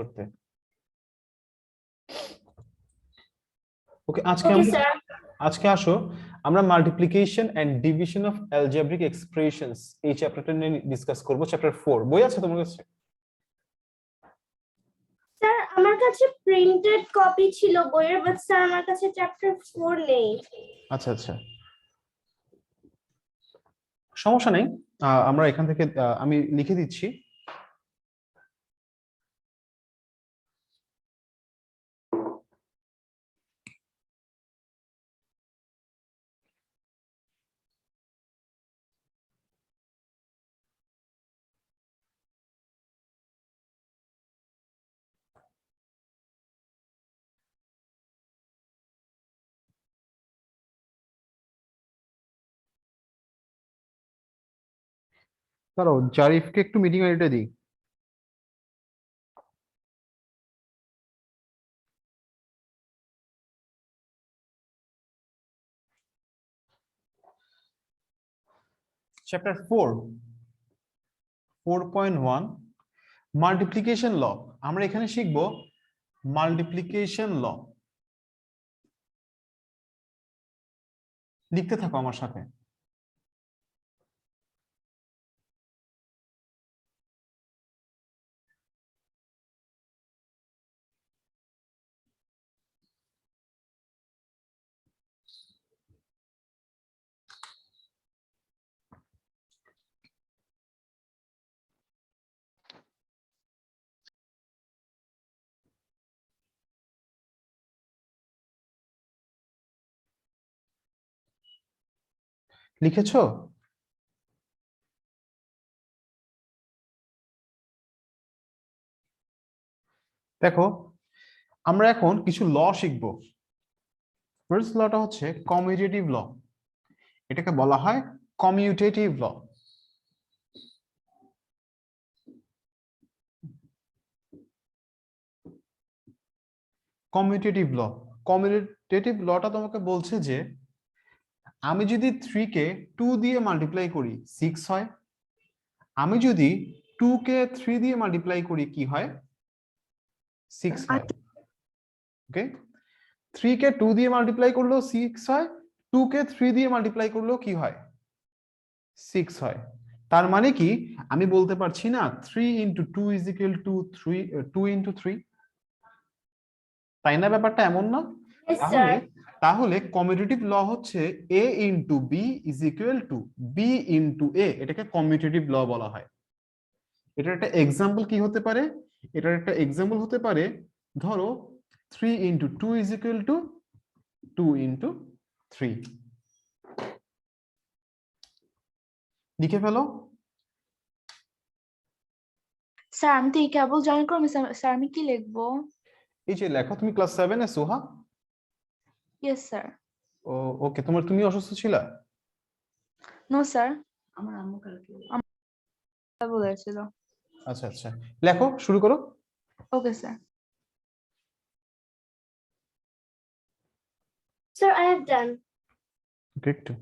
করতে। ওকে, আজকে আসো আমরা multiplication and division of algebraic expressions এই চ্যাপ্টারটা নিয়ে ডিসকাস করব। চ্যাপ্টার 4 বই আছে তোমার কাছে? স্যার আমার কাছে প্রিন্টেড কপি ছিল বইয়ের, বাট স্যার আমার কাছে চ্যাপ্টার 4 নেই। আচ্ছা আচ্ছা, সমস্যা নেই, আমরা এখান থেকে আমি লিখে দিচ্ছি। দাঁড়াও, জারিফকে একটু মিটিং আইডিটা দিই। চ্যাপ্টার 4.1 মাল্টিপ্লিকেশন ল। আমরা এখানে শিখব মাল্টিপ্লিকেশন ল। লিখতে থাকো আমার সাথে। লিখেছো? দেখো, আমরা এখন কিছু ল শিখব। ফার্স্ট লটা হচ্ছে কমিউটেটিভ ল। এটাকে বলা হয় কমিউটেটিভ ল। কমিউটেটিভ ল, কমিউটেটিভ লটা তোমাকে বলছে যে আমি যদি 3 কে 2 দিয়ে মাল্টিপ্লাই করি 6 হয়। আমি যদি 2 কে 3 দিয়ে মাল্টিপ্লাই করি কি হয়? 6 হয়। ওকে, 3 কে 2 দিয়ে মাল্টিপ্লাই করলেও 6 হয়, 2 কে 3 দিয়ে মাল্টিপ্লাই করলেও কি হয়? 6 হয়। তার মানে কি আমি বলতে পারছি না 3 into 2 is equal two 2 into 3? তাই না? ব্যাপারটা এমন না? তাহলে তাহলে কমিউটেটিভ ল হচ্ছে a into B is equal to B into A. এটাকে কমিউটেটিভ ল বলা হয়। এটার একটা এক্সাম্পল কি হতে পারে? এটার একটা এক্সাম্পল হতে পারে, ধরো 3 into 2 is equal two 2 into 3। লিখে ফেলো। স্যার আমি তো এই কেবল জয়েন করবো, স্যার আমি কি লিখবো? এই যে লেখো, তুমি ক্লাস 7 এ সোহা? Yes sir. ও ওকে, তুমি অসুস্থ ছিলা? নো স্যার, আমার আম্মু কালকে বলেছিল। আচ্ছা আচ্ছা, লেখো, শুরু করো। Okay sir. Sir, I have done. ওকে, একটু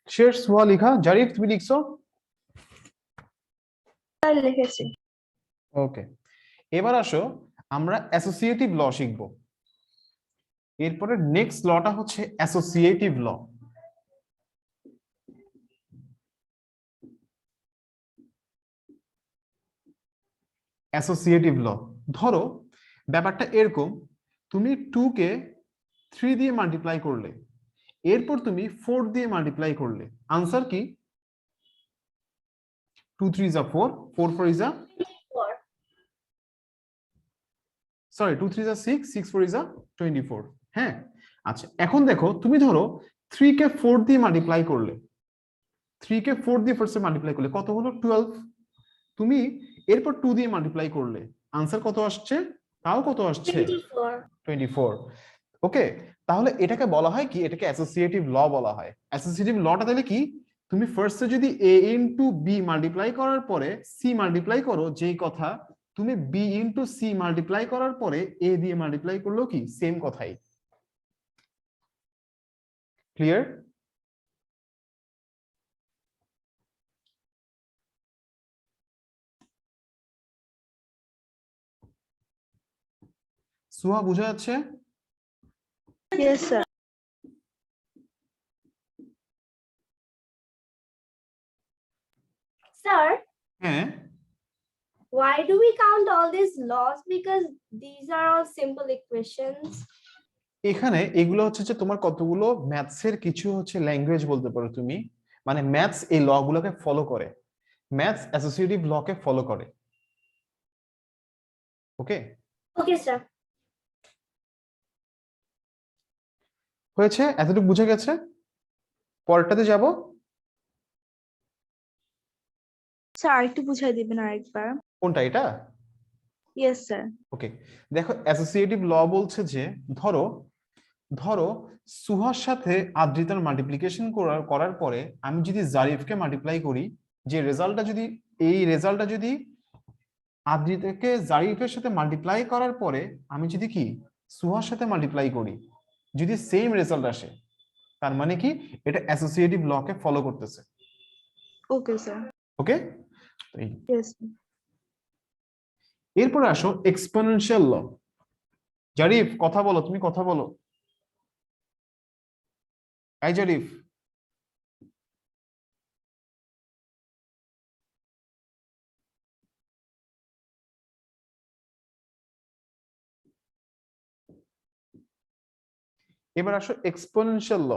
শেষ সোহা লিখা। জারিফ তুমি লিখছো? স্যার লিখেছি। ওকে, এবার আসো আমরা অ্যাসোসিয়েটিভ ল শিখব। এরপরে নেক্সট লটা হচ্ছে অ্যাসোসিয়েটিভ ল। অ্যাসোসিয়েটিভ ল, ধরো ব্যাপারটা এরকম, তুমি 2 কে 3 দিয়ে মাল্টিপ্লাই করলে, এরপর তুমি 4 দিয়ে মাল্টিপ্লাই করলে, আনসার কি? 2 3 is 4, 4 4 is 4. Sorry 2 3 is 6, 6 4 is 24। হ্যাঁ, আচ্ছা এখন দেখো, তুমি ধরো 3 কে 4 দিয়ে মাল্টিপ্লাই করলে, 3 কে 4 দিয়ে ফার্স্টে মাল্টিপ্লাই করলে কত হলো? 12। তুমি এরপর 2 দিয়ে মাল্টিপ্লাই করলে, আনসার কত আসছে? তাও কত আসছে? 24। ওকে, তাহলে এটাকে বলা হয় কি? এটাকে অ্যাসোসিয়েটিভ ল বলা হয়। অ্যাসোসিয়েটিভ লটা তাহলে কি? তুমি ফার্স্টে যদি a ইনটু বি মাল্টিপ্লাই করার পরে সি মাল্টিপ্লাই করো, যেই কথা তুমি বি ইনটু সি মাল্টিপ্লাই করার পরে এ দিয়ে মাল্টিপ্লাই করলেও কি সেম কথাই। ক্লিয়ার? সুহা বুঝা যাচ্ছে? Yes, sir. Sir, হ্যাঁ, why do we count all these laws? Because these are all simple equations. এখানে এগুলো হচ্ছে যে তোমার কতগুলো ম্যাথসের কিছু হচ্ছে ল্যাঙ্গুয়েজ বলতে পারো তুমি, মানে ম্যাথস এই ল গুলোকে ফলো করে, ম্যাথস অ্যাসোসিয়েটিভ ল কে ফলো করে। ওকে, Okay, sir. হয়েছে? এতটুকু বুঝে গেছে? পরেরটাতে যাব। স্যার আরেকটু বুঝাই দিবেন আরেকবার। কোনটা, এটা? Yes, sir. ওকে, দেখো অ্যাসোসিয়েটিভ ল বলছে যে ধরো ধরো সুহার সাথে আদ্রিতার মাল্টিপ্লিকেশন করার পরে আমি যদি জারিফকে মাল্টিপ্লাই করি, যে রেজাল্টটা যদি এই রেজাল্টটা যদি আদ্রিতাকে জারিফের সাথে মাল্টিপ্লাই করার পরে আমি যদি কি সুহার সাথে মাল্টিপ্লাই করি, যদি সেম রেজাল্ট আসে, তার মানে কি এটা অ্যাসোসিয়েটিভ ল কে ফলো করতেছে। Okay, sir. ওকে, Yes, sir. এরপরে আসো এক্সপোনেনশিয়াল ল। জারিফ কথা বলো, তুমি কথা বলো। এই জারিফ, এবার আসো এক্সপোনেনশিয়াল ল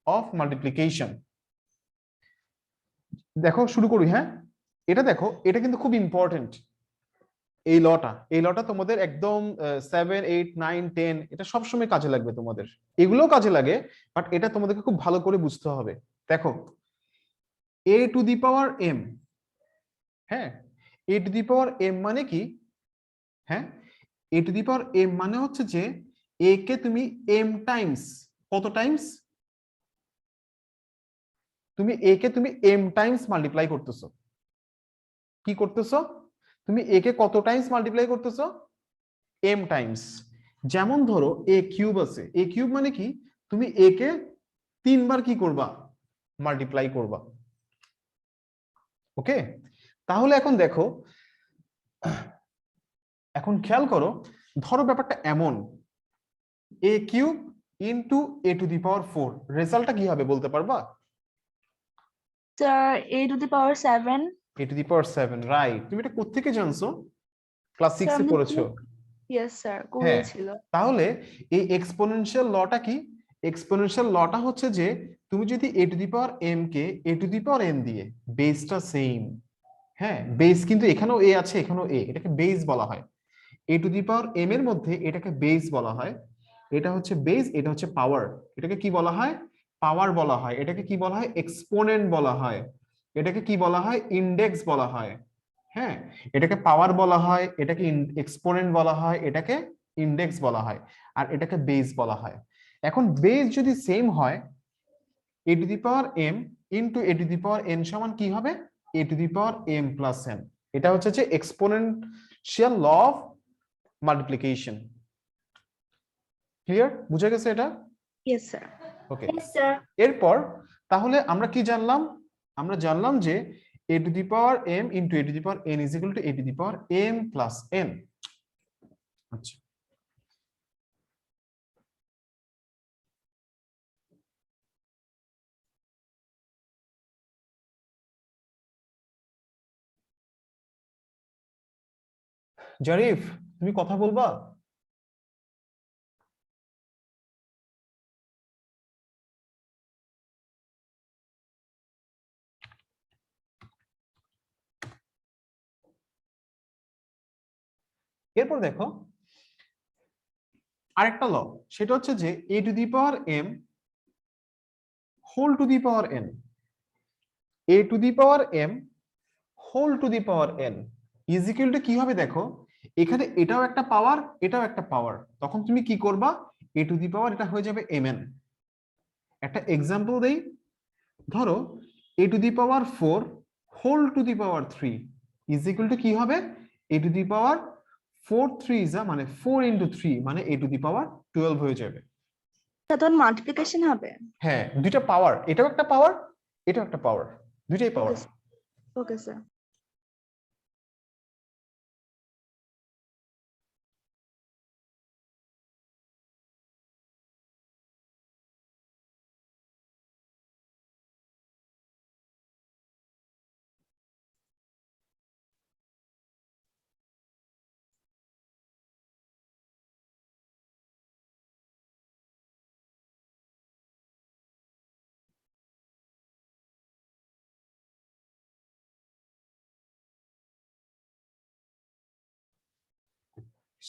অফ মাল্টিপ্লিকেশন। দেখো শুরু করি, হ্যাঁ? এটা দেখো, এটা কিন্তু খুব ইম্পর্টেন্ট। এই লটা তোমাদের একদম 7, 8, 9, 10 এটা সবসময় কাজে লাগবে তোমাদের, এগুলোও কাজে লাগে, বাট এটা তোমাদেরকে খুব ভালো করে বুঝতে হবে। দেখো a to the power m, হ্যাঁ, a to the power m মানে কি? হ্যাঁ, a to the power m মানে হচ্ছে যে a কে তুমি m টাইমস, কত টাইমস? তুমি a কে তুমি m টাইমস মাল্টিপ্লাই করতেছো। কি করতেছো? তুমি a কে কত টাইমস মাল্টিপ্লাই করতেছো? m Times. যেমন ধরো a কিউব আছে, a কিউব মানে কি? তুমি a কে 3 বার কি করবা? মাল্টিপ্লাই করবা। ওকে, তাহলে এখন দেখো, এখন খেয়াল করো, ধরো ব্যাপারটা এমন, a cube into a to the power 4, রেজাল্টটা কি হবে বলতে পারবা? Sir, a to the power 7. a to the power 7, right. তুমি এটা কোত্থেকে জানছো? ক্লাস 6 এ আমি পড়েছো। Yes, sir. হ্যাঁ, করেছিল। তাহলে এই এক্সপোনেনশিয়াল লটা কি? এক্সপোনেনশিয়াল লটা হচ্ছে যে তুমি যদি a to the power m K a to the power n দিয়ে, বেসটা সেম, হ্যাঁ, বেস কিন্তু এখানেও a আছে, এখানেও a, এটাকে বেস বলা হয়। a to the power m এর মধ্যে এটাকে বেস বলা হয়, এটা হচ্ছে বেস, এটা হচ্ছে পাওয়ার। এটাকে কি বলা হয়? পাওয়ার বলা হয়। এটাকে কি বলা হয়? এক্সপোনেন্ট বলা হয়। এটাকে কি বলা হয়? ইনডেক্স বলা হয়। হ্যাঁ, এটাকে পাওয়ার বলা হয়, এটাকে এক্সপোনেন্ট বলা হয়, এটাকে ইনডেক্স বলা হয়, আর এটাকে বেস বলা হয়। এখন বেস যদি সেম হয়, a to the power m into a to the power n সমান কি হবে? a to the power m plus n। এটা হচ্ছে যে exponential law of multiplication. Clear? বুঝা গেছে এটা? Yes, sir. ওকে, Yes, sir. এরপর তাহলে আমরা কি জানলাম? আমরা জানলাম যে a to the power m into a to the power n is equal two a to the power m plus n। আচ্ছা, জারিফ তুমি কথা বলবা? এরপর দেখো আরেকটা ল, সেটা হচ্ছে যে a to the power m whole to the power n, a to the power m whole to the power n is equal to কি হবে? দেখো এখানে এটাও একটা পাওয়ার, এটাও একটা পাওয়ার, তখন তুমি কি করবা? a টু দি পাওয়ার এটা হয়ে যাবে mn। একটা এক্সাম্পল দেই, ধরো a to the power 4 whole to the power 3 is equal to কি হবে? a টু দি পাওয়ার 4 3 মানে 4 ইনটু 3 মানে a টু দি পাওয়ার 12 হয়ে যাবে। তখন মাল্টিপ্লিকেশন হবে। হ্যাঁ, দুইটা পাওয়ার, এটাও একটা পাওয়ার, এটাও একটা পাওয়ার, দুইটাই পাওয়ার। Okay sir.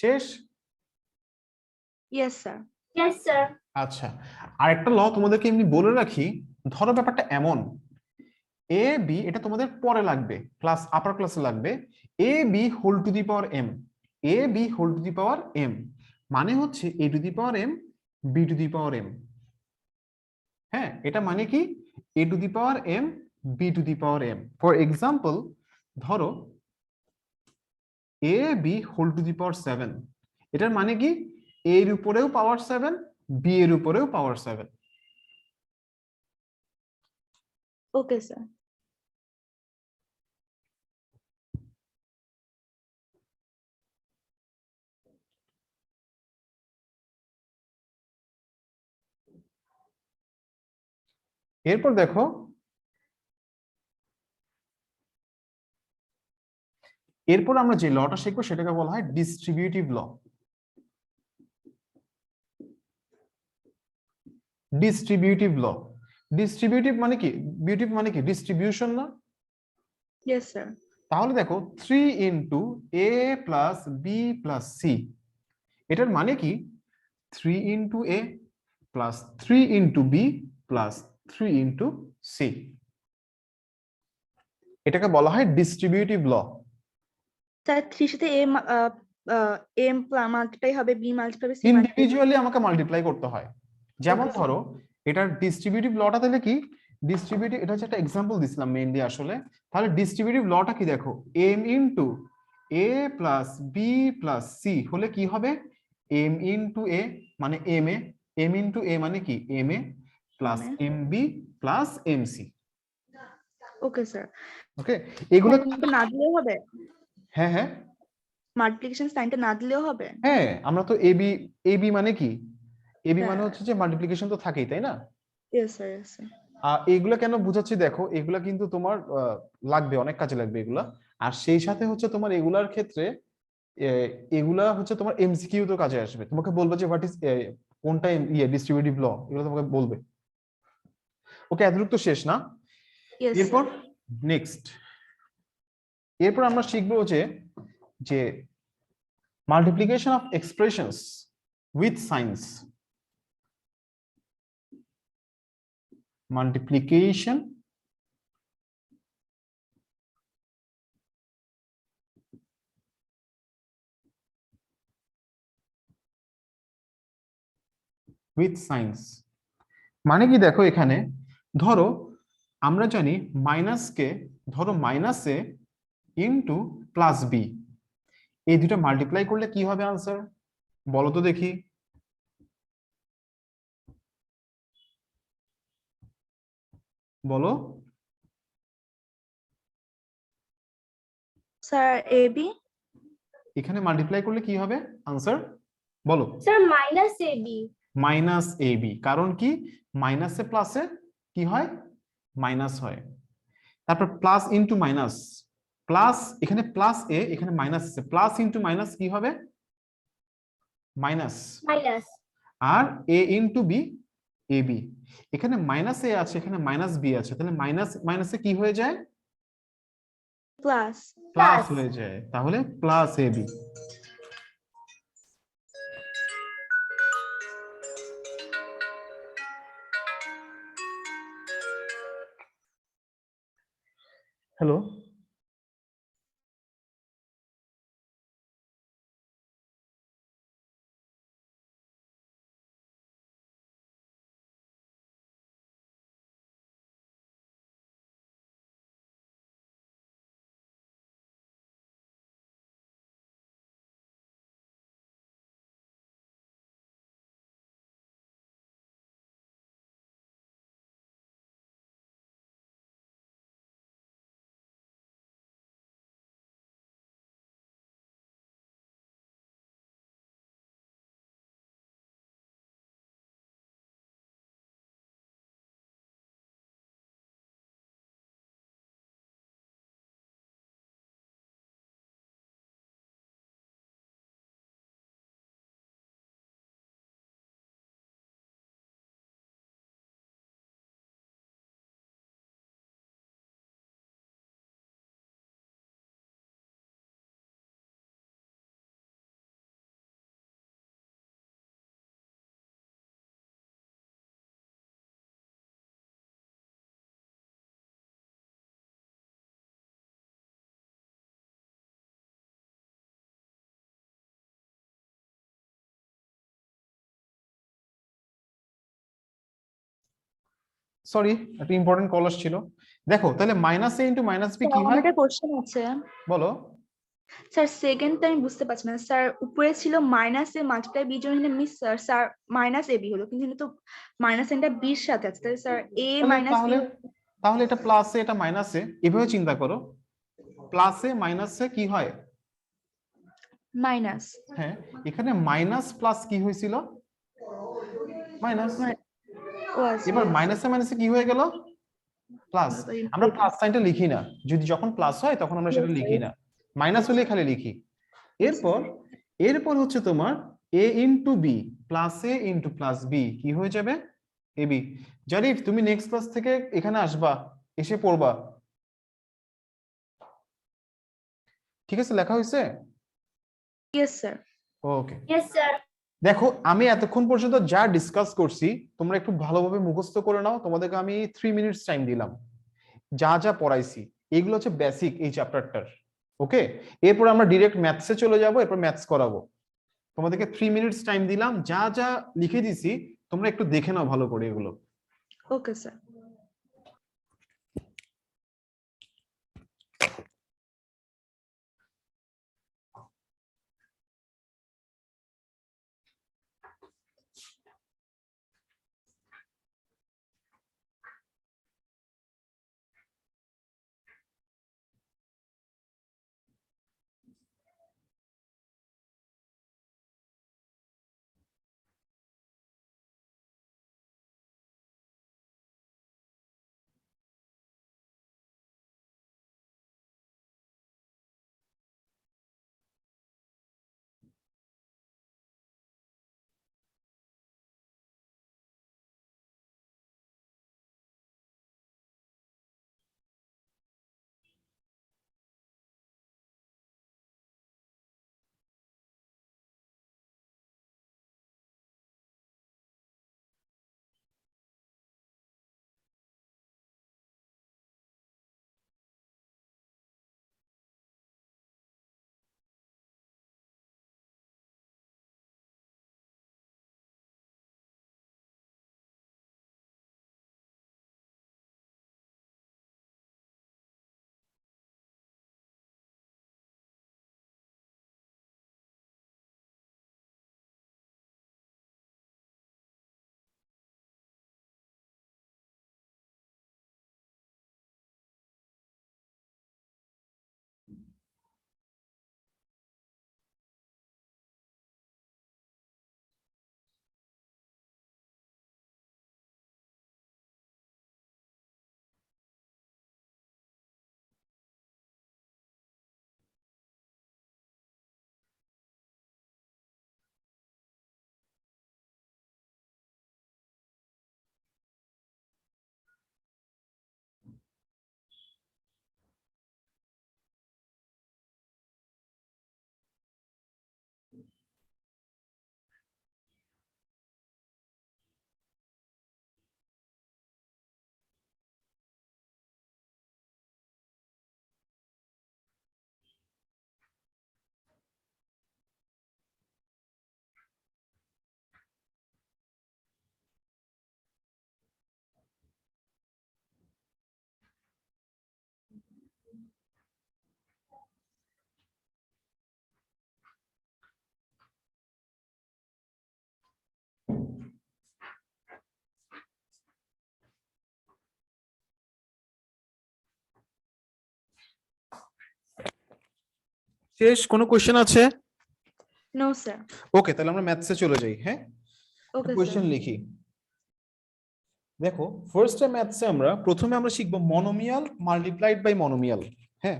শেষ? Yes sir. Yes sir. আচ্ছা, আরেকটা ল তোমাদেরকে এমনি বলে রাখি। ধরো ব্যাপারটা এমন, এ বি, এটা তোমাদের পরে লাগবে, ক্লাস আপার ক্লাসে লাগবে। A B whole to the power M, A B whole to the power M মানে হচ্ছে A to the power M, B to the power M. হ্যাঁ, এটা মানে কি, A to the power M, B to the power M. For example, ধরো A B whole to the power 7, এটার মানে কি, এ এর উপরেও পাওয়ার 7, বি এর উপরেও পাওয়ার 7। Okay sir. এরপর দেখো, এরপর আমরা যে লটা শিখবো সেটাকে বলা হয় distributive law. Distributive law, distributive মানে কি, বিউটিভ মানে কি ডিস্ট্রিবিউশন না? Yes sir. তাহলে দেখো 3 into A plus B plus C, এটার মানে কি 3 into A plus 3 into B plus 3 into C, এটাকে বলা হয় ডিস্ট্রিবিউটিভ ল। স্যার 3 সাথে এম মাল্টিপ্লাই হবে, বি মাল্টিপ্লাই হবে, সি মাল্টিপ্লাই হবে। ইন্ডিভিজুয়ালি আমাকে মাল্টিপ্লাই করতে হয়। যেমন Okay, ধরো এটার ডিস্ট্রিবিউটিভ লটা তাহলে কি, ডিস্ট্রিবিউটিভ, এটা হচ্ছে একটা এক্সাম্পল দিছিলাম মেইনলি আসলে। তাহলে ডিস্ট্রিবিউটিভ লটা কি দেখো, M into A plus B plus C হলে কি হবে, এম ইনটু এ মানে M A, M into A মানে কি M A plus MA M B plus M C. Okay sir. Okay, এগুলো সাইনটা না দিলেও হবে? হ্যাঁ হ্যাঁ মাল্টিপ্লিকেশন সাইনটা না দিলেও হবে? হ্যাঁ, আমরা তো এবি, এবি মানে কি, এবি মানে হ্যাঁ। হচ্ছে যে মাল্টিপ্লিকেশন তো থাকেই, তাই না? Yes sir, yes sir. এগুলা কেন বুঝাচ্ছি দেখো, এগুলা কিন্তু তোমার লাগবে, অনেক কাজে লাগবে এগুলা। আর সেই সাথে হচ্ছে তোমার এগুলার ক্ষেত্রে এগুলা হচ্ছে তোমার এমসিকিউ তো কাজে আসবে, তোমাকে বলবে যে হোয়াট ইজ, কোনটা ডিস্ট্রিবিউটিভ ল, এগুলো তোমাকে বলবে। ওকে, এতটুকু তো শেষ না? ইয়েস এরপর স্যার। নেক্সট, এরপর আমরা শিখবো যে যে multiplication of expressions with science, multiplication with science মানে কি দেখো, এখানে ধরো আমরা জানি মাইনাসকে, ধরো মাইনাস এ ইন্টু প্লাস বি, এই দুটো মাল্টিপ্লাই করলে কি হবে আনসার, বলো তো দেখি। বলো, স্যার এবি। এখানে মাল্টিপ্লাই করলে কি হবে আনসার, বলো। Sir minus AB. Minus A B, কারণ কি মাইনাসে প্লাসে কি হয়, মাইনাস হয়। তারপর প্লাস ইন্টু মাইনাস, প্লাস এখানে প্লাস এ, এখানে মাইনাস আছে, প্লাস ইন্টু মাইনাস কি হবে, মাইনাস। মাইনাস। আর A into B, A B, এখানে মাইনাস এ আছে, এখানে মাইনাস বি আছে, তাহলে মাইনাস মাইনাসে কি হয়ে যায়, প্লাস। Plus plus. হয়ে যায়, তাহলে plus A B. Hello. Sorry, একটা ইম্পর্টেন্ট কল আসছিল। দেখো তাহলে মাইনাস এ ইন্টু মাইনাস বি কি আমার হয় একটা কোশ্চেন আছে বলো। স্যার, সেকেন্ডটা আমি বুঝতে পারছি না স্যার। উপরে ছিল মাইনাস এ মাল্টিপ্লাই বি জন্য miss sir, sir minus A B হলো, কিন্তু এখানে তো মাইনাস এনটা বির সাথে আছে, তাহলে স্যার এ তাহলে মাইনাস বি তাহলে তাহলে এটা প্লাসে এটা মাইনাসে, এভাবে চিন্তা করো। প্লাসে মাইনাসে কি হয়? মাইনাস। হ্যাঁ, এখানে মাইনাস প্লাস কি হয়েছিল? মাইনাস। ও আচ্ছা, এবার মাইনাসে মাইনাসে কি হয়ে গেল? প্লাস। আমরা প্লাস সাইনটা লিখি না, যদি যখন প্লাস হয় তখন আমরা সেটা লিখি না, মাইনাস হলে খালি লিখি। এরপর এরপর হচ্ছে তোমার এ ইন্টু বি, প্লাস এ ইন্টু প্লাস বি কি হয়ে যাবে? A B. জারিফ তুমি নেক্সট ক্লাস থেকে এখানে আসবা, এসে পড়বা, ঠিক আছে? লেখা হয়েছে? Yes sir. Okay. Yes sir. দেখো আমি এতক্ষণ পর্যন্ত যা ডিসকাস করছি তোমরা একটু ভালোভাবে মুখস্থ করে নাও। তোমাদেরকে আমি 3 মিনিটস টাইম দিলাম, যা যা পড়াইছি এগুলো হচ্ছে বেসিক এই চ্যাপ্টারটার। ওকে, এরপর আমরা ডিরেক্ট ম্যাথসে চলে যাব, এরপর ম্যাথস করাবো। তোমাদেরকে 3 মিনিটস টাইম দিলাম, যা যা লিখে দিছি তোমরা একটু দেখে নাও ভালো করে এগুলো। ওকে স্যার। শেষ? কোনো কোশ্চেন আছে? No sir. ওকে, তাহলে আমরা ম্যাথসে চলে যাই। হ্যাঁ, ওকে কোশ্চেন স্যার। লিখি। দেখো ফার্স্টে ম্যাথসে আমরা প্রথমে আমরা শিখবো মনোমিয়াল মাল্টিপ্লাইড বাই মনোমিয়াল। হ্যাঁ,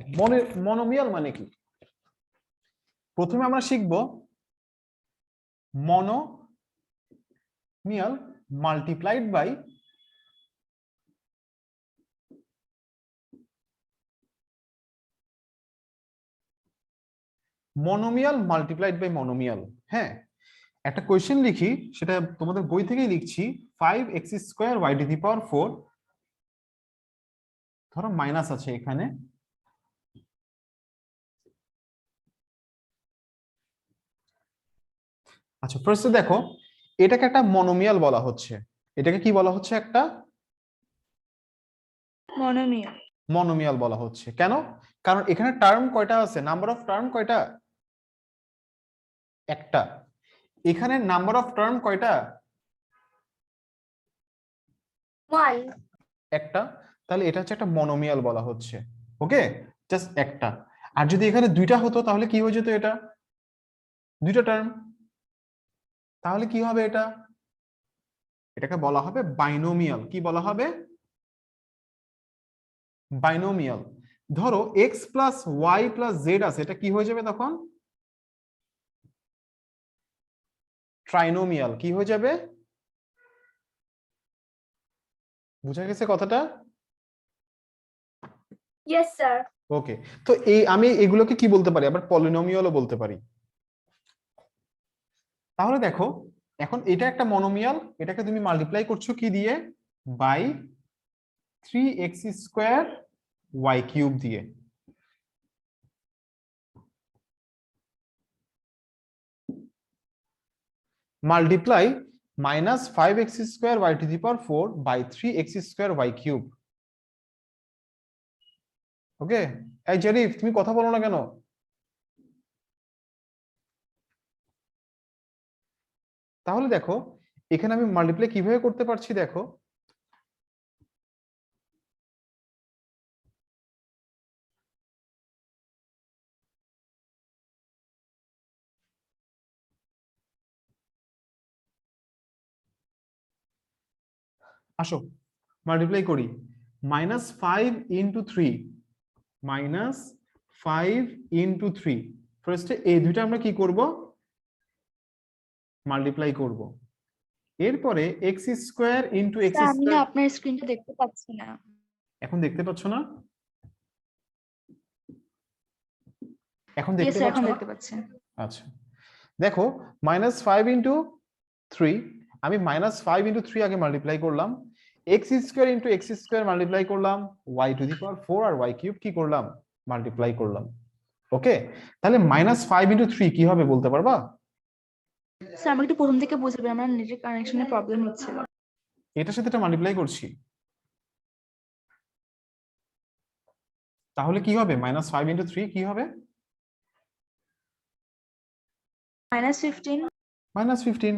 মনোমিয়াল মানে কি? প্রথমে আমরা শিখবো মনোমিয়াল মাল্টিপ্লাইড বাই মনোমিয়াল মাল্টিপ্লাইড বাই মনোমিয়াল। হ্যাঁ, একটা কোয়েশ্চেন লিখি, সেটা তোমাদের বই থেকেই লিখছি। 5x² y⁴ ধরো মাইনাস আছে এখানে, আচ্ছা ফার্স্টে দেখো এটাকে একটা মনোমিয়াল বলা হচ্ছে। এটাকে কি বলা হচ্ছে? একটা মনোমিয়াল। মনোমিয়াল বলা হচ্ছে। কেন? কারণ এখানে টার্ম কয়টা আছে? নাম্বার অফ টার্ম কয়টা? একটা। এখানে নাম্বার অফ টার্ম কয়টা? 1 একটা। তাহলে এটা হচ্ছে একটা মনোমিয়াল বলা হচ্ছে। ওকে, জাস্ট একটা। আর যদি এখানে দুইটা হতো তাহলে কি হয়ে যেত? এটা দুইটা টার্ম, তাহলে কি হবে? এটা এটাকে বলা হবে বাইনোমিয়াল। কি বলা হবে? বাইনোমিয়াল। ধরো X plus Y plus Z আছে, এটা কি হয়ে যাবে তখন? ট্রাইনোমিয়াল। কি হয়ে যাবে? বুঝা গেছে কথাটা? yes sir ওকে, তো এই আমি এগুলোকে কি বলতে পারি? আবার পলিনোমিয়ালও বলতে পারি। তাহলে দেখো, এখন এটা একটা মনোমিয়াল, এটাকে তুমি মাল্টিপ্লাই করছো কি দিয়ে? বাই 3x² y³ দিয়ে। Multiply -5x² y⁴ by 3x² y³। ওকে, এই জেরিফ তুমি কথা বলো না কেন? তাহলে দেখো এখানে আমি মাল্টিপ্লাই কিভাবে করতে পারছি? দেখো, আসো মাল্টিপ্লাই করি। -5 × 3 -5 × 3। ফার্স্টে এই দুইটা আমরা কি করব? মাল্টিপ্লাই করব। এরপরে x² × স্যার আমি x²। না আপনার স্ক্রিনটা দেখতে পাচ্ছি না। এখন দেখতে পাচ্ছ না? এখন ইয়েস দেখতে স্যার, পাচ্ছ এখন না? দেখতে পাচ্ছি। আচ্ছা, দেখো -5 × 3, আমি -5 × 3 আগে মাল্টিপ্লাই করলাম, x² × x² মাল্টিপ্লাই করলাম, y⁴ আর y³ কি করলাম? মাল্টিপ্লাই করলাম। ওকে, তাহলে -5 × 3 কি হবে বলতে পারবা? স্যার আমাকে একটু প্রথম থেকে বুঝাবেন, আমার নেটের কানেকশনের প্রবলেম হচ্ছিল। এটার সাথে এটা মাল্টিপ্লাই করছি, তাহলে কি হবে? -5 × 3 কি হবে? -15 -15।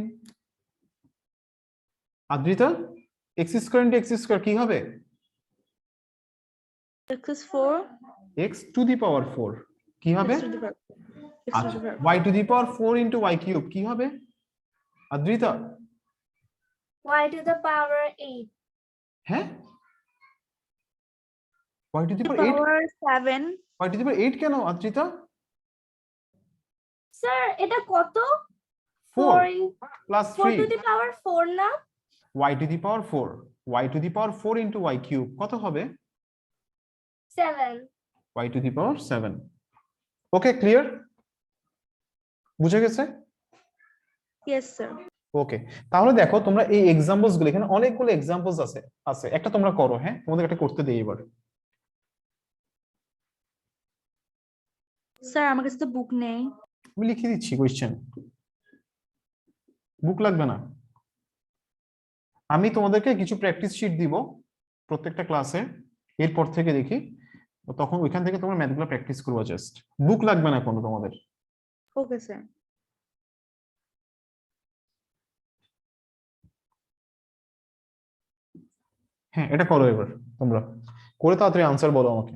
আদ্রিতা, x² × x² কি হবে? x4 x⁴ কি হবে? x to the power x to আচ্ছা, the power y⁴ × y³ কি হবে আদ্রিতা? y⁴ হ্যাঁ, y⁴ to the 8। power 7 y⁴ 8 কেন আদ্রিতা? স্যার এটা কত? 4 4 প্লাস 4 to 3 the power 4 না? y⁴ y⁴ y³ কত হবে? 7 y⁴ 7। ওকে, ক্লিয়ার? বুঝে গেছে? Yes sir. ওকে, তাহলে দেখো তোমরা এই এক্সাম্পলস গুলো, এখানে অনেকগুলো এক্সাম্পলস আছে আছে একটা তোমরা করো। হ্যাঁ, তোমাদের একটা করতে দেই এবার। স্যার আমার কাছে তো বুক নেই। আমি লিখে দিচ্ছি কোশ্চেন, বুক লাগবে না। আমি তোমাদেরকে কিছু প্র্যাকটিস শিট দিব প্রত্যেকটা ক্লাসে, এরপর থেকে দেখি, তখন ওইখান থেকে তোমরা ম্যাথগুলো প্র্যাকটিস করবা। জাস্ট বুক লাগবে না কোনো তোমাদের। Okay sir. হ্যাঁ, এটা করো এবার তোমরা, করে তাড়াতাড়ি আনসার বলো আমাকে।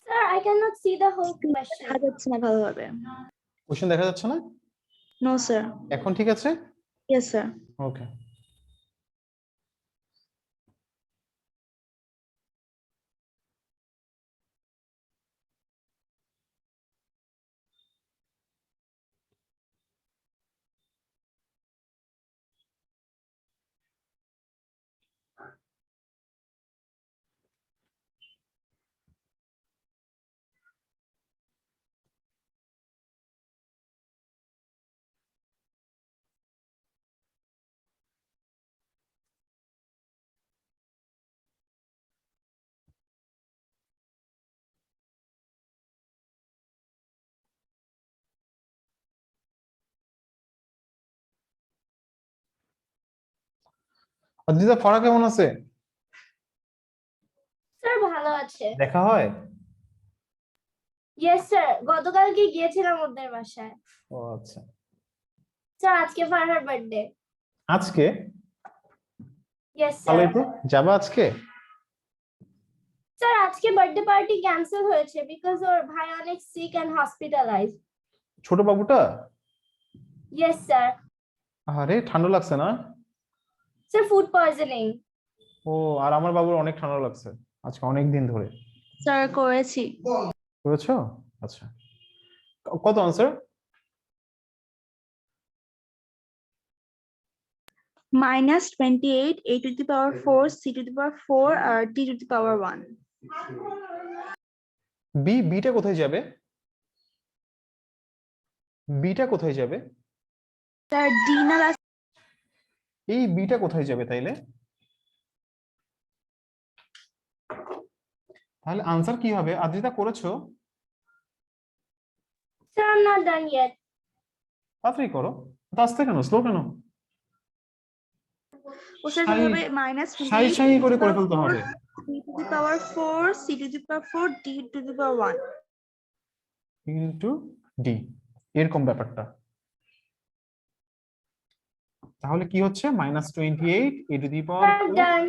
Sir, I cannot see the whole question. দেখা যাচ্ছে না ভালোভাবে। কোশ্চেন দেখা যাচ্ছে না? No sir. এখন ঠিক আছে? Yes sir. Okay, Adrita Farha কেমন আছে? স্যার ভালো আছে। দেখা হয়? ইয়েস স্যার, গতকালকে গিয়েছিলাম ওদের বাসায়। ও আচ্ছা। স্যার আজকে ফারহার বার্থডে। আজকে? Yes sir. তাহলে তো যাবা আজকে? স্যার আজকে বার্থডে পার্টি ক্যান্সেল হয়েছে বিকজ ওর ভাই অনেক সিক এন্ড হসপিটালাইজড। ছোট বাবুটা? Yes sir. আরে ঠান্ডা লাগছে না? Sir food poisoning. ও, আর আমার বাবুর অনেক ঠান্ডা লাগছে আজকে অনেক দিন ধরে। স্যার করেছি। বুঝেছো? আচ্ছা, কত answer? -28 a to the power 4 c to the power 4 আর t to the power 1। Beta কোথায় যাবে? বিটা কোথায় যাবে? স্যার ডি না এই বিটা কোথায় যাবে তাইলে? তাহলে আনসার কি হবে? আদ্রিতা করেছো? Sir I am not done yet. তাড়াতাড়ি করো, এত আস্তে কেন, স্লো কেন? ও স্যার সাই হবে সাই সাই করে করে ফেলতে হবে। -28 c to the power 4 c to the power 4 d to the power 1 into D, এরকম ব্যাপারটা। তাহলে কি হচ্ছে? -28 এ টু দি পাওয়ার স্যার ডান।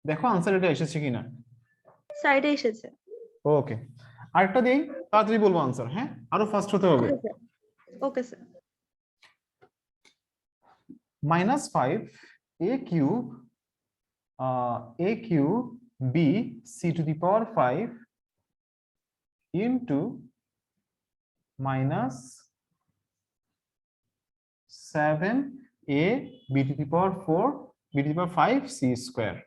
দেখো আনসার এটা এসেছে কিনা। সাইডে এসেছে। ওকে, আরেকটা দেই, তাড়াতাড়ি বলবো আনসার, হ্যাঁ আরো ফাস্ট হতে হবে। Okay sir. -5 a cube a cube b c to the power 5 into -7a b to the power 4 b to the power 5 c square।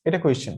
এটা কোয়েশ্চেন।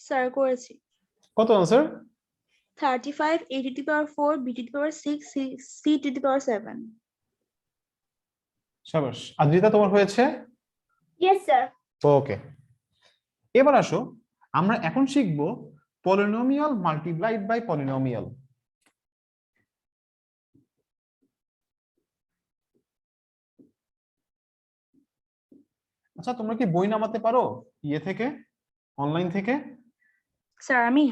স্যার করেছি। কত answer? 35 a to the power 4 b to the power 6 c to the power 7। শাবাশ। Adrita তোমার হয়েছে? Yes sir. Okay, এবার আসো আমরা এখন শিখব পলিনোমিয়াল মাল্টিপ্লাইড বাই পলিনোমিয়াল। আচ্ছা, তোমরা কি বই নামাতে পারো ইয়ে থেকে, অনলাইন থেকে? স্যার আমি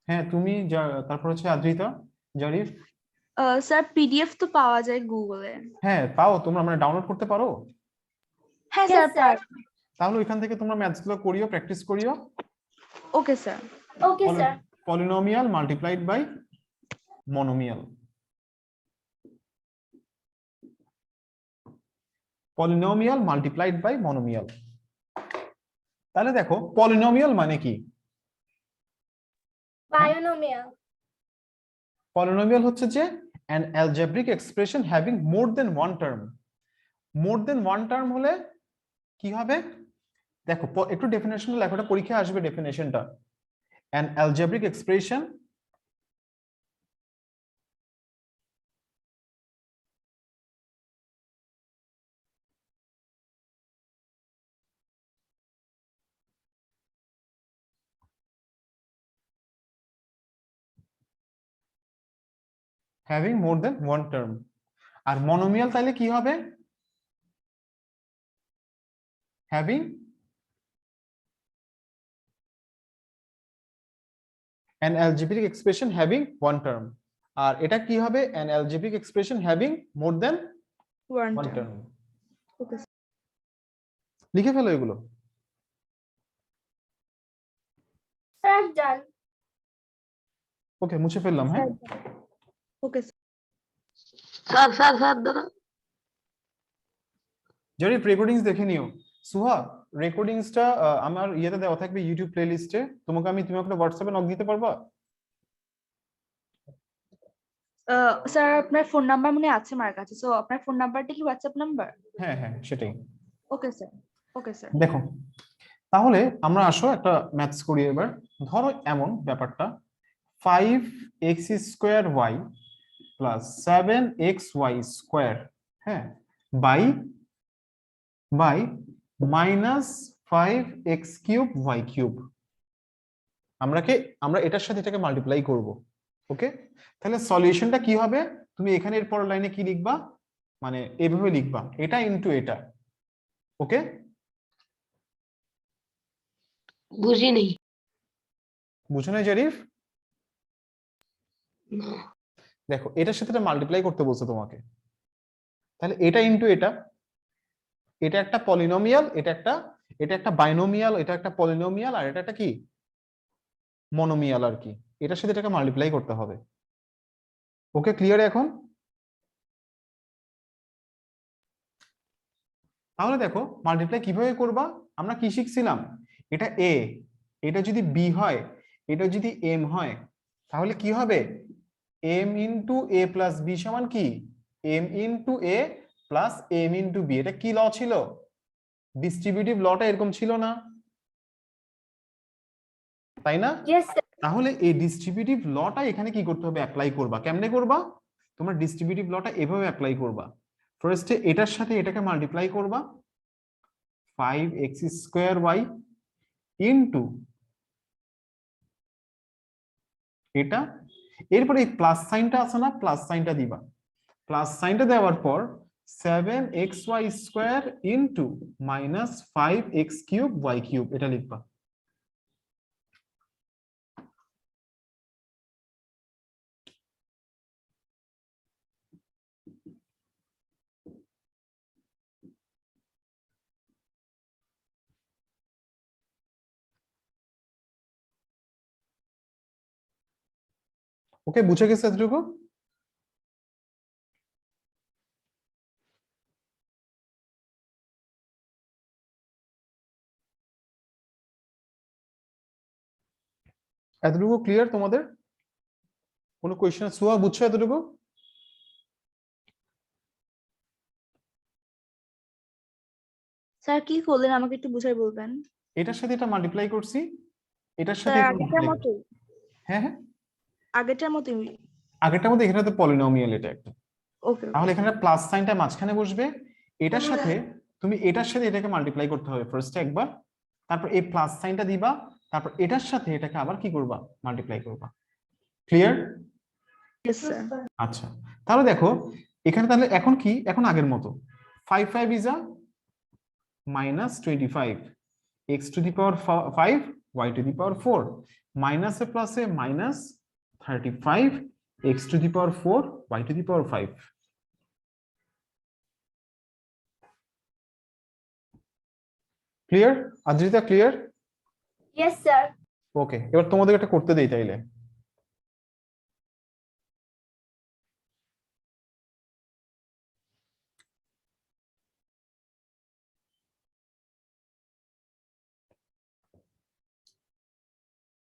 হ্যাঁ তুমি, তারপর হচ্ছে আদ্রিতা, জারিফ। স্যার পিডিএফ তো পাওয়া যায় গুগলে। হ্যাঁ পাও তোমরা, মানে ডাউনলোড করতে পারো? হ্যাঁ Yes, স্যার। sir. তাহলে ওইখান থেকে তোমরা ম্যাথস গুলো করিও, প্র্যাকটিস করিও। Okay sir. Okay sir. Polynomial multiplied by monomial. Polynomial multiplied by monomial. তাহলে দেখো পলিনোমিয়াল মানে কি? বায়োনোমিয়াল। পলিনোমিয়াল হচ্ছে যে an algebraic expression having more than one term। more than one term হলে কি হবে? দেখো একটু ডেফিনেশনটা লেখো, এটা পরীক্ষায় আসবে ডেফিনেশনটা। an algebraic expression having more than one term। আর মনোমিয়াল তাহলে কি হবে? having an algebraic expression having one term। আর এটা কি হবে? an algebraic expression having more than one term। ওকে লিখে ফেলো এগুলো। স্যার ডান। ওকে, মুছে ফেললাম। হ্যাঁ ওকে স্যার স্যার স্যার দাদা জরিফ রেকর্ডিংস দেখে নিও। সুহা রেকর্ডিংসটা আমার ইয়েতে দেওয়া থাকবে ইউটিউব প্লেলিস্টে, তুমি আমাকে হোয়াটসঅ্যাপে নক দিতে পারবা? স্যার আপনার ফোন নাম্বার মনে আছে আমার কাছে, সো আপনার ফোন নাম্বারটা কি হোয়াটসঅ্যাপ নাম্বার? হ্যাঁ হ্যাঁ সেটাই। ওকে স্যার, ওকে স্যার। দেখো তাহলে আমরা আসো একটা ম্যাথস করি এবার। ধরো এমন ব্যাপারটা 5x² প্লাস 7xy², হ্যাঁ, বাই -5x³ আমরা এটার সাথে এটাকে মাল্টিপ্লাই করব। ওকে, তাহলে সলিউশনটা কি হবে? তুমি এখানে এর পরের লাইনে কি লিখবা, মানে এভাবে লিখবা, এটা ইনটু এটা। ওকে, বুঝি নেই। বুঝো না জরিফ? না। দেখো এটার সাথে এটা মাল্টিপ্লাই করতে বলছে তোমাকে, তাহলে এটা ইনটু এটা, এটা একটা পলিনোমিয়াল, এটা একটা বাইনোমিয়াল, এটা একটা পলিনোমিয়াল, আর এটা একটা কি মনোমিয়াল আর কি, এটার সাথে এটাকে মাল্টিপ্লাই করতে হবে। ওকে, ক্লিয়ার এখন? তাহলে দেখো মাল্টিপ্লাই কিভাবে করবা, আমরা কি শিখছিলাম, এটা এ, এটা যদি বি হয়, এটা যদি এম হয়, তাহলে কি হবে, M into A plus B সমান কি M into A plus M into B. এটা কি ল ছিল? ডিস্ট্রিবিউটিভ লটা এরকম ছিল না, তাই না? Yes sir. তাহলে এই ডিস্ট্রিবিউটিভ লটা এখানে কি করতে হবে, অ্যাপ্লাই করবা। কেমনে করবা? তোমরা ডিস্ট্রিবিউটিভ লটা এভাবে অ্যাপ্লাই করবা, ফার্স্টে এটার সাথে এটাকে মাল্টিপ্লাই করবা, 5x² ইন্টু এটা, এরপরে এই প্লাস সাইনটা আছে না, প্লাস সাইনটা দিবা, প্লাস সাইনটা দেওয়ার পর 7xy² ইন্টু -5x³ এটা লিখবা। ওকে, বুঝে গেছে এতটুকু? এতটুকু ক্লিয়ার তোমাদের? কোনো কোয়েশ্চেন? সুয়া বুঝছো এতটুকু? স্যার কি করলেন আমাকে একটু বুঝাই বলবেন? এটার সাথে এটা মাল্টিপ্লাই করছি, এটার সাথে স্যার এটা আগেরটার multiply মতোই, করছি। হ্যাঁ হ্যাঁ, আগেরটার মতোই। আগেরটার মধ্যে এখানে তো পলিনোমিয়াল এটা একটা, ওকে তাহলে ওকে এখানে প্লাস সাইনটা মাঝখানে বসবে, এটার সাথে তুমি এটার সাথে এটাকে মাল্টিপ্লাই করতে হবে ফার্স্টে একবার, তারপর এই প্লাস সাইনটা দিবা, তারপর এটার সাথে এটাকে আবার কি করবা, মাল্টিপ্লাই করবা। ক্লিয়ার? Yes sir. আচ্ছা, তাহলে দেখো এখানে তাহলে এখন কি, এখন আগের মতো 5 5 is a -25, x⁵, y⁴, minus a plus a -35, x⁴, y⁵। Clear? Adrita clear? Yes sir. Okay, এবার তোমাদের এটা করতে দেই তাইলে।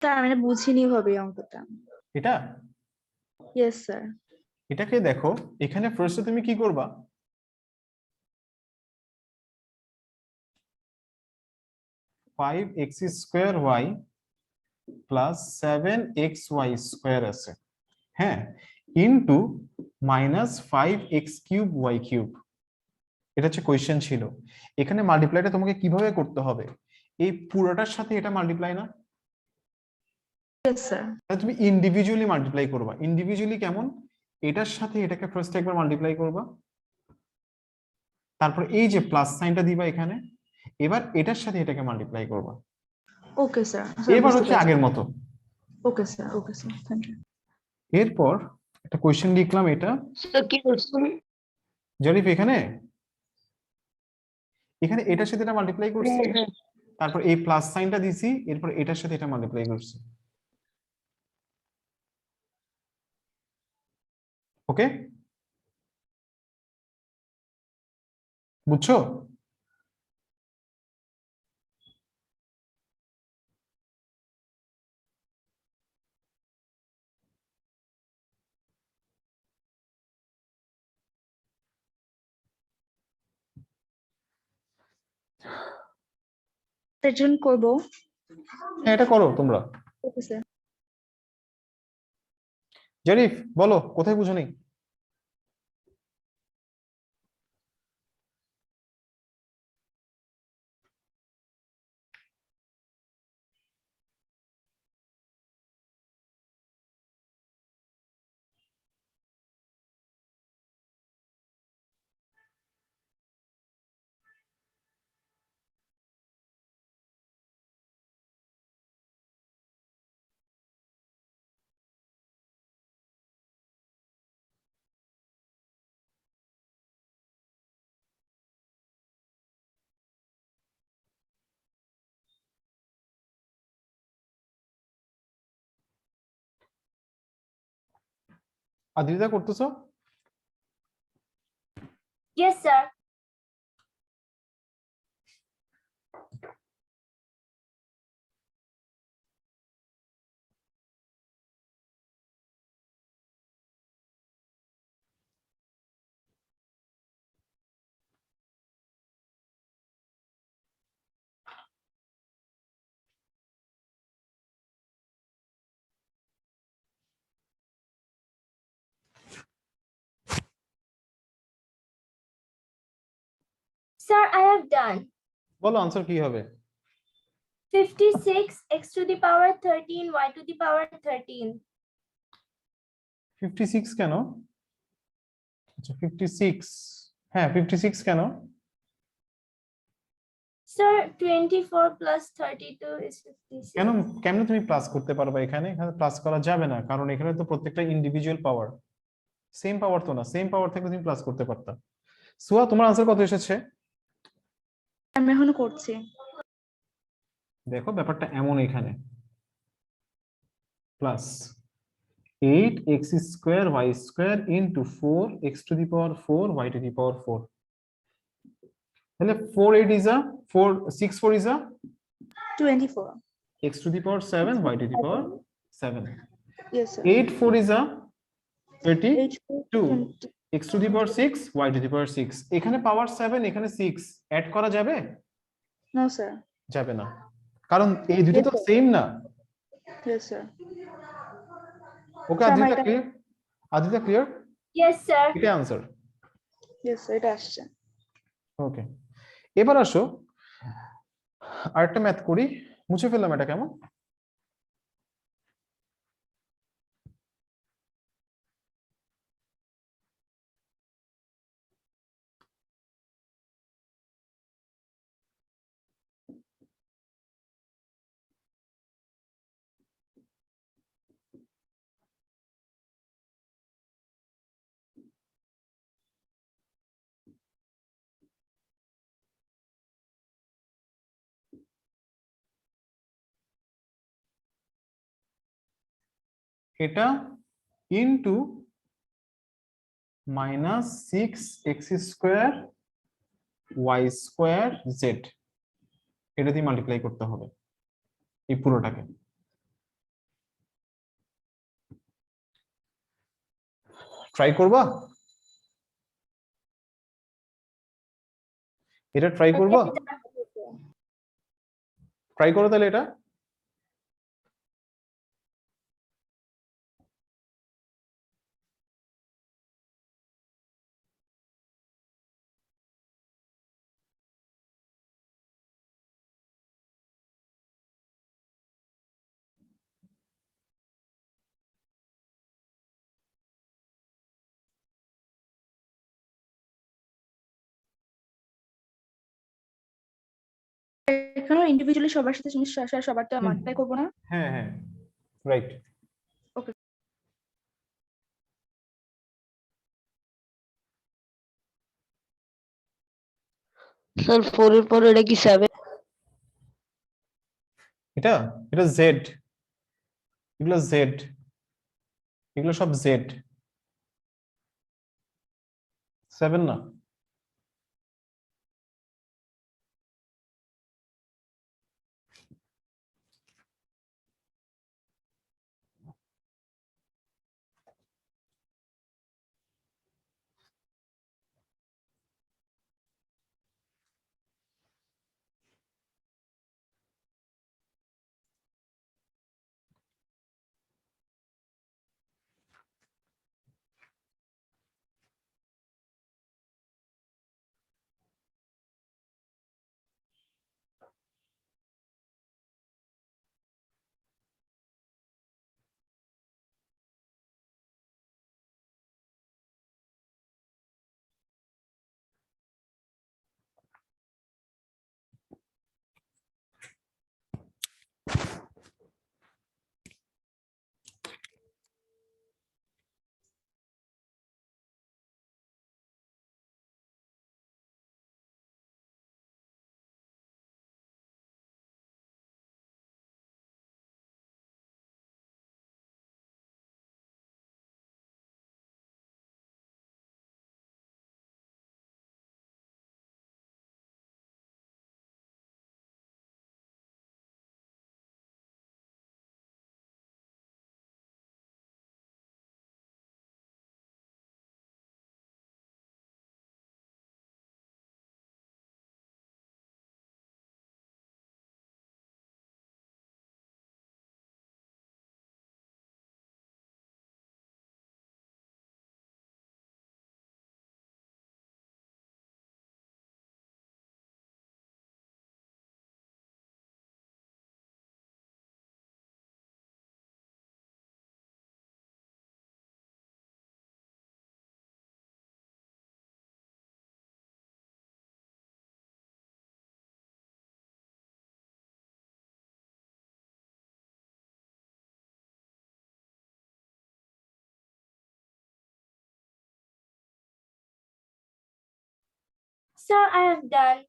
স্যার আমি এটা বুঝিনি ভাবে অঙ্কটা। এটা ইয়েস স্যার। এটাকে দেখো, এখানে ফার্স্টে তুমি কি করবা, 5x² প্লাস 7xy² আছে, হ্যাঁ, ইন্টু -5x³ এটা হচ্ছে কোয়েশ্চেন ছিল। এখানে মাল্টিপ্লাইটা তোমাকে কিভাবে করতে হবে, এই পুরোটার সাথে এটা মাল্টিপ্লাই না, ইয়েস স্যার। তাহলে তুমি ইন্ডিভিজুয়ালি মাল্টিপ্লাই করবা। ইন্ডিভিজুয়ালি কেমন, এটার সাথে এটাকে ফার্স্ট একবার মাল্টিপ্লাই করবা, তারপর এই যে প্লাস সাইনটা দিবা এখানে, এবার এটার সাথে এটাকে মাল্টিপ্লাই করবা। Okay sir. এবার হচ্ছে আগের মতো। Okay sir, okay sir, thank you. এরপর একটা কোয়েশ্চেন লিখলাম, এটা স্যার কি করছেন? জরিফ এখানে এখানে এটার সাথে এটা মাল্টিপ্লাই করছি, তারপর এই প্লাস সাইনটা দিছি, এরপর এটার সাথে এটা মাল্টিপ্লাই করছি। ওকে, বুঝছো? তার জন্য করবো। হ্যাঁ, এটা করো তোমরা। Okay sir. জরিফ বলো কোথায় বুঝো নি? আদ্রিতা করতেছো? Yes, sir. Sir, I have done. বলো আনসার কি হবে? 56 x to the power 13 y to the power 13. 56 কেন? আচ্ছা 56, হ্যাঁ 56 কেন? Sir, 24 plus 32 is 56. কেন কেমনে তুমি প্লাস করতে পারবে? এখানে এখানে প্লাস করা যাবে না, কারণ এখানে তো প্রত্যেকটা ইন্ডিভিজুয়াল পাওয়ার, সেম পাওয়ার তো না। সেম পাওয়ার থেকে তুমি প্লাস করতে পারতা। সুয়া তোমার আনসার কত এসেছে? আমি এখনো করছি। দেখো ব্যাপারটা এমন, এখানে plus 8x square y square into 4x to the power 4 y to the power 4, তাহলে 4 8 is a 4 6 4 is a 24। x to the power 7 y to the power 7, Yes, sir. 8 4 is a 32, 20। x to the power 6 y to the power 6, এখানে পাওয়ার 7 এখানে 6 add করা যাবে? No, sir. যাবে না, কারণ এই দুটো তো Yes, sir. সেম না। Yes, sir. Okay Sir, Adita my- clear? Adita clear? Yes, sir. এটা আনসার। Yes, sir, এটা আসছে। ওকে, এবার আসো আরেকটা ম্যাথ করি। মুছে ফেললাম এটা, কেমন? এটা into minus 6x square y square Z, এটা দিয়ে মাল্টিপ্লাই করতে হবে এই পুরোটাকে। ট্রাই করবা? এটা ট্রাই করবা? ট্রাই করো তাহলে এটা। এখানেও ইন্ডিভিজুয়ালি সবার সাথে সবারটা মাল্টিপ্লাই করবো না? হ্যাঁ হ্যাঁ, রাইট। Okay. স্যার 4 এর পর এটা কি 7? এটা এটা জেড, এগুলো জেড, এগুলো সব জেড, 7 না। sir, I have done.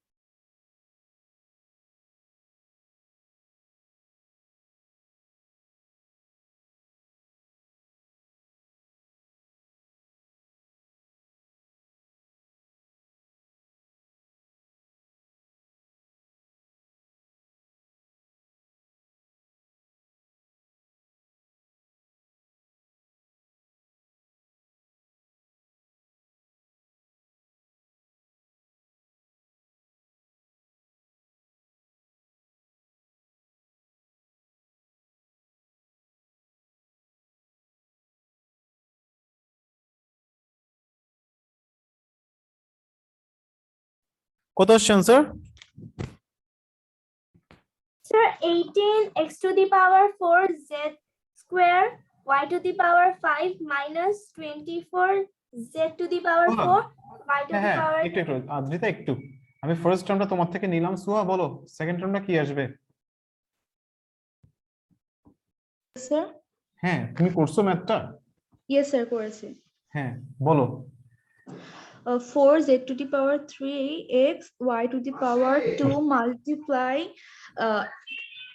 কত আসছে answer? Sir, 18 x to the power 4 z square y to the power 5 minus 24 z to the power Hold on. 4 y to হ্যাঁ the হ্যাঁ power একটু একটু আদ্রিতা একটু আমি ফার্স্ট টার্মটা তোমার থেকে নিলাম সুহা বলো সেকেন্ড টার্মটা কি আসবে স্যার হ্যাঁ তুমি করছো ম্যাথটা ইয়েস স্যার করেছি হ্যাঁ বলো 4z to the power 3 x y to the power 2 multiply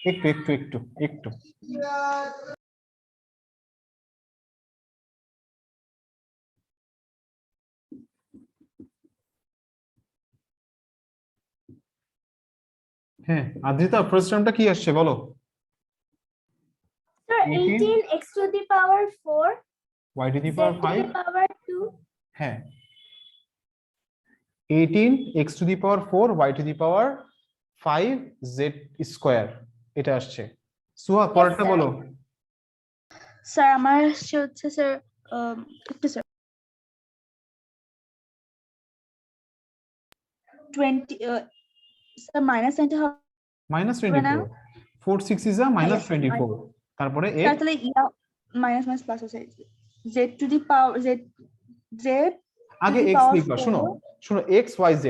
একটু একটু একটু একটু হ্যাঁ আদ্রিতা ফার্স্ট টার্মটা কি আসছে বলো Sir, 18 x to the power 4 y to the z power to the 5 power 2 হ্যাঁ 18 x to the power 4 y to the power 5 z square এটা আসছে সুহা পরেরটা sir. বলো স্যার আমার হচ্ছে স্যার একটু স্যার 20 স্যার মাইনাস 20 হবে মাইনাস না? 24 4 6 is a minus Yes, 24 তারপরে স্যার x তাহলে মাইনাস মাইনাস প্লাস হচ্ছে z to the power z আগে the x power লিখবা 4 শুনো শুনো x y z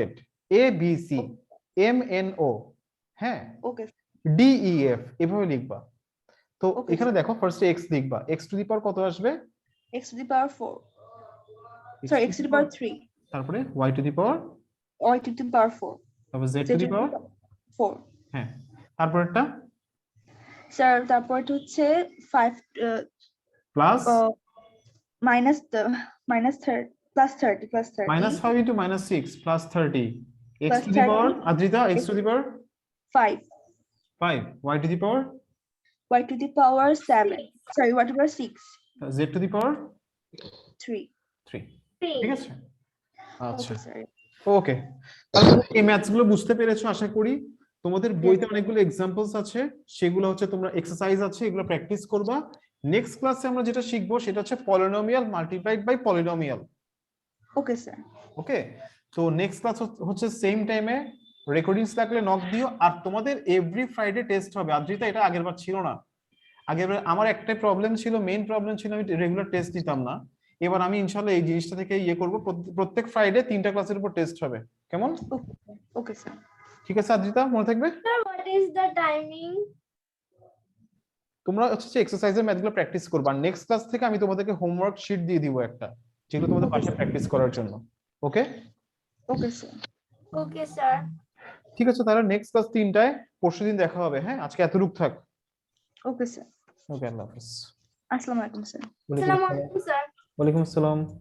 a b c m n o হ্যাঁ ওকে d e f এভাবে লিখবা তো Okay, এখানে sir. দেখো ফার্স্টে x লিখবা x টু দি পাওয়ার কত আসবে x to the power 4 sorry x to the power 3 তারপরে y to the power y to the power 4 তারপর z z to to the the power power 4 হ্যাঁ তারপরটা স্যার তারপর হচ্ছে 5 plus minus 30 plus 30 minus 5 into minus 6 plus 30 x Plus to the power 30. adrita x to the power 5 5 y to the power y to the power 7 sorry y to the power 6 z to the power 3 3 3 ঠিক আছে আচ্ছা okay sorry ওকে তাহলে এই maths গুলো বুঝতে পেরেছো আশা করি তোমাদের বইতে Yes. অনেকগুলো एग्जांपल्स আছে সেগুলো হচ্ছে তোমরা এক্সারসাইজ আছে এগুলো প্র্যাকটিস করবা নেক্সট ক্লাসে আমরা যেটা শিখবো সেটা হচ্ছে polynomial multiplied by polynomial okay sir okay তো নেক্সট ক্লাস হচ্ছে সেম টাইমে রেকর্ডিংস লাগলে নক দিও আর তোমাদের এভরি ফ্রাইডে টেস্ট হবে আদ্রিতা এটা আগেরবার ছিল না আগেরবার আমার একটাই প্রবলেম ছিল মেইন প্রবলেম ছিল আমি রেগুলার টেস্ট দিতাম না এবার আমি ইনশাআল্লাহ এই জিনিসটা থেকে করব প্রত্যেক ফ্রাইডে 3টা ক্লাসের উপর টেস্ট হবে কেমন okay sir ঠিক আছে আদ্রিতা মনে থাকবে Sir, what is the timing? তোমরা হচ্ছে এক্সারসাইজের ম্যাথগুলো প্র্যাকটিস করবা নেক্সট ক্লাস থেকে আমি তোমাদেরকে হোমওয়ার্ক শিট দিয়ে দিব একটা যেগুলো তোমাদের পাশে প্র্যাকটিস করার জন্য ওকে okay sir Okay, sir. ঠিক আছে তাহলে নেক্সট ক্লাস 3টায় পরশুদিন দেখা হবে হ্যাঁ আজকে এতটুকু থাক okay sir ওকে আল্লাহ হাফেজ আসসালামু আলাইকুম স্যার Assalamualaikum, sir. ওয়ালাইকুম আসসালাম